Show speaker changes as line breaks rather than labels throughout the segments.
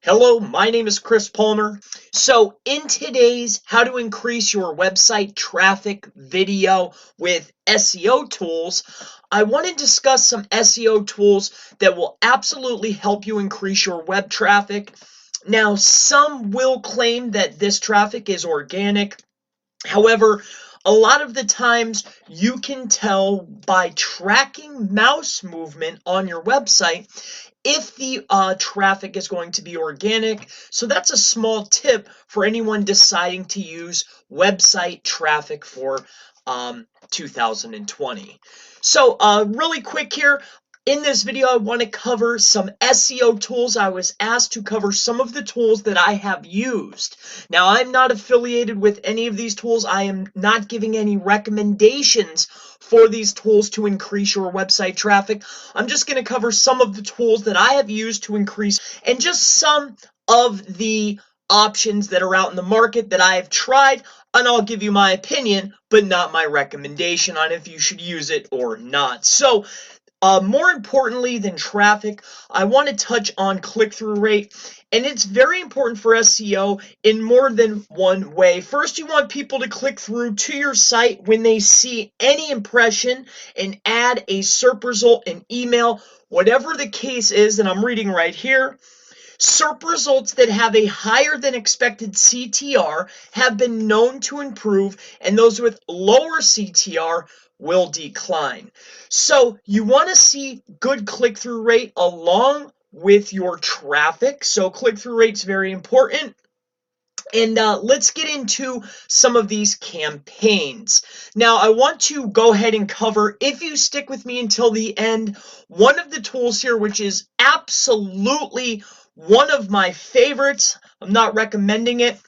Hello, my name is Chris Palmer. So, in today's How to Increase Your Website Traffic video with SEO tools, I want to discuss some SEO tools that will absolutely help you increase your web traffic. Now, some will claim that this traffic is organic. However, a lot of the times you can tell by tracking mouse movement on your website if the traffic is going to be organic. So that's a small tip for anyone deciding to use website traffic for 2020. So really quick here, in this video, I want to cover some SEO tools. I was asked to cover some of the tools that I have used. Now, I'm not affiliated with any of these tools. I am not giving any recommendations for these tools to increase your website traffic. I'm just going to cover some of the tools that I have used to increase and just some of the options that are out in the market that I have tried, and I'll give you my opinion, but not my recommendation on if you should use it or not. So, more importantly than traffic, I want to touch on click-through rate, and it's very important for SEO in more than one way. First, you want people to click through to your site when they see any impression, an ad, a SERP result, an email, whatever the case is, and I'm reading right here. SERP results that have a higher than expected CTR have been known to improve, and those with lower CTR will decline. So you want to see good click-through rate along with your traffic. So click-through rate is very important. And let's get into some of these campaigns. Now, I want to go ahead and cover, if you stick with me until the end, one of the tools here, which is absolutely one of my favorites. I'm not recommending it.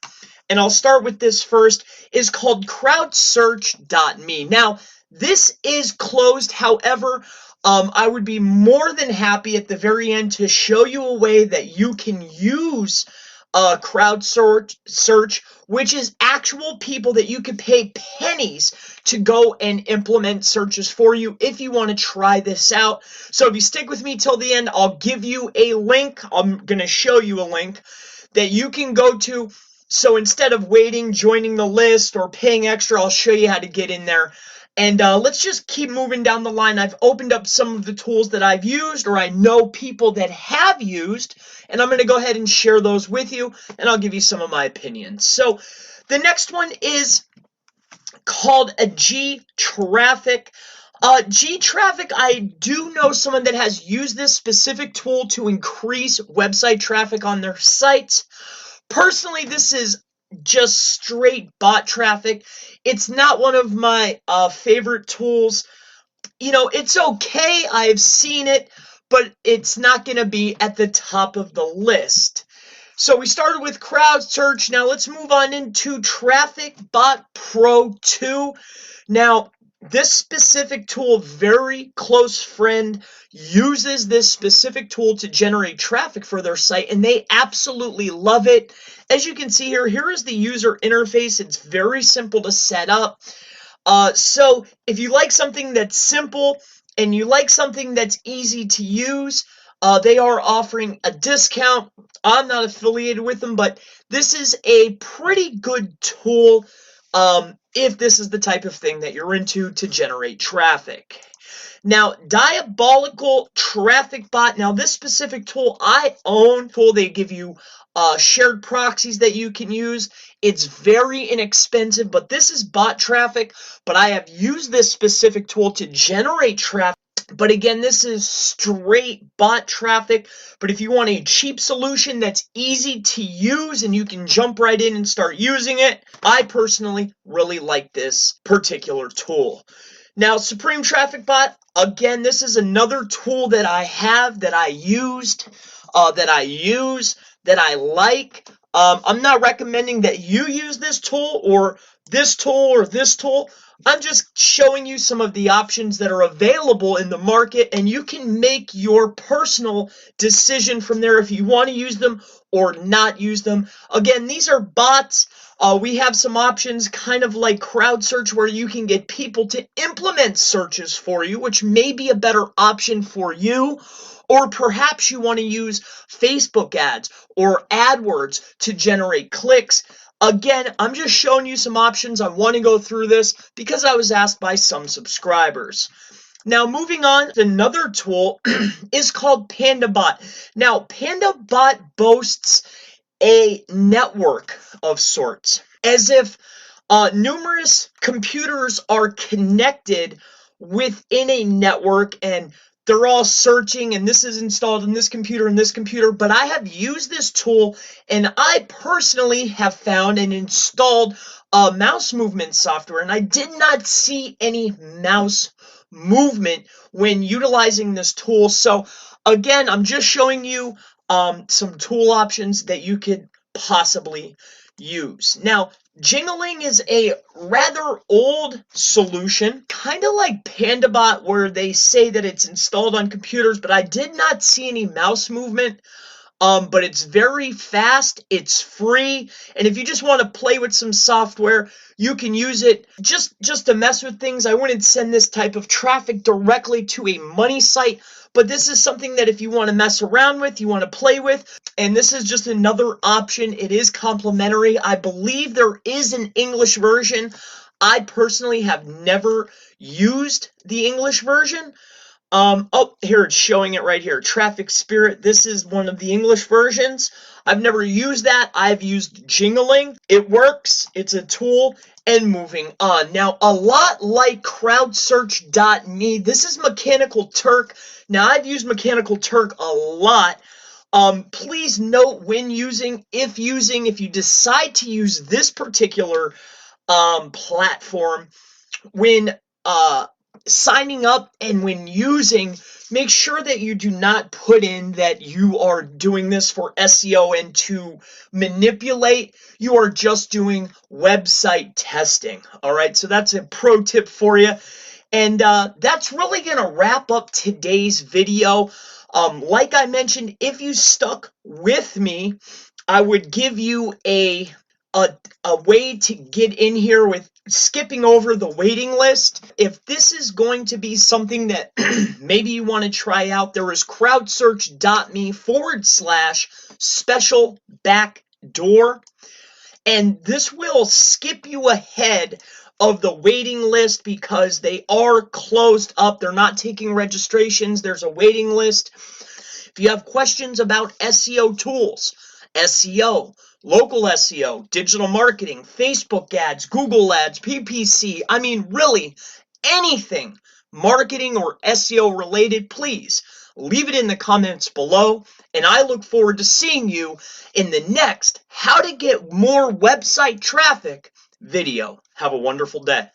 And I'll start with this first, is called crowdsearch.me. Now, this is closed. However, I would be more than happy at the very end to show you a way that you can use crowd search, which is actual people that you could pay pennies to go and implement searches for you if you want to try this out. So if you stick with me till the end, I'll give you a link. I'm going to show you a link that you can go to. So instead of waiting, joining the list, or paying extra, I'll show you how to get in there. And let's just keep moving down the line. I've opened up some of the tools that I've used, or I know people that have used, and I'm going to go ahead and share those with you, and I'll give you some of my opinions. So the next one is called a G-Traffic. G-Traffic, I do know someone that has used this specific tool to increase website traffic on their sites. Personally, this is just straight bot traffic. It's not one of my favorite tools. You know, it's okay. I've seen it, but it's not going to be at the top of the list. So we started with crowd search. Now let's move on into Traffic Bot Pro 2. Now, this specific tool, very close friend, uses this specific tool to generate traffic for their site, and they absolutely love it. As you can see here, here is the user interface. It's very simple to set up. So if you like something that's simple and you like something that's easy to use, they are offering a discount. I'm not affiliated with them, but this is a pretty good tool if this is the type of thing that you're into to generate traffic. Now, Diabolical Traffic Bot. Now, this specific tool I own. They give you shared proxies that you can use. It's very inexpensive, but this is bot traffic. But I have used this specific tool to generate traffic. But again, this is straight bot traffic. But if you want a cheap solution that's easy to use and you can jump right in and start using it, I personally really like this particular tool. Now, Supreme Traffic Bot, again, this is another tool that I have, that I used, that I like. I'm not recommending that you use this tool or this tool or this tool. I'm just showing you some of the options that are available in the market, and you can make your personal decision from there if you want to use them or not use them. Again, these are bots. We have some options kind of like crowd search where you can get people to implement searches for you, which may be a better option for you. Or perhaps you want to use Facebook ads or AdWords to generate clicks. Again, I'm just showing you some options. I want to go through this because I was asked by some subscribers. Now, moving on, another tool is called PandaBot. Now, PandaBot boasts a network of sorts, as if numerous computers are connected within a network and they're all searching, and this is installed in this computer and this computer. But I have used this tool, and I personally have found and installed mouse movement software, and I did not see any mouse movement when utilizing this tool. So again, I'm just showing you some tool options that you could possibly use. Now, Jingling is a rather old solution, kind of like PandaBot, where they say that it's installed on computers, but I did not see any mouse movement. But it's very fast, it's free, and if you just want to play with some software, you can use it just to mess with things. I wouldn't send this type of traffic directly to a money site, but this is something that if you want to mess around with, you want to play with, and this is just another option. It is complimentary. I believe there is an English version. I personally have never used the English version. Oh, here it's showing it right here. Traffic Spirit. This is one of the English versions. I've never used that. I've used Jingling. It works. It's a tool. And moving on. Now, a lot like crowdsearch.me, this is Mechanical Turk. Now, I've used Mechanical Turk a lot. Please note when using, if you decide to use this particular platform, when signing up and when using, make sure that you do not put in that you are doing this for SEO and to manipulate. You are just doing website testing. All right, so that's a pro tip for you. And that's really going to wrap up today's video. Like I mentioned, if you stuck with me, I would give you a way to get in here with skipping over the waiting list. If this is going to be something that maybe you want to try out, there is crowdsearch.me/special backdoor, and this will skip you ahead of the waiting list because they are closed up. They're not taking registrations. There's a waiting list. If you have questions about SEO tools, SEO, local SEO, digital marketing, Facebook ads, Google ads, PPC, I mean, really anything marketing or SEO related, please leave it in the comments below. And I look forward to seeing you in the next How to Get More Website Traffic video. Have a wonderful day.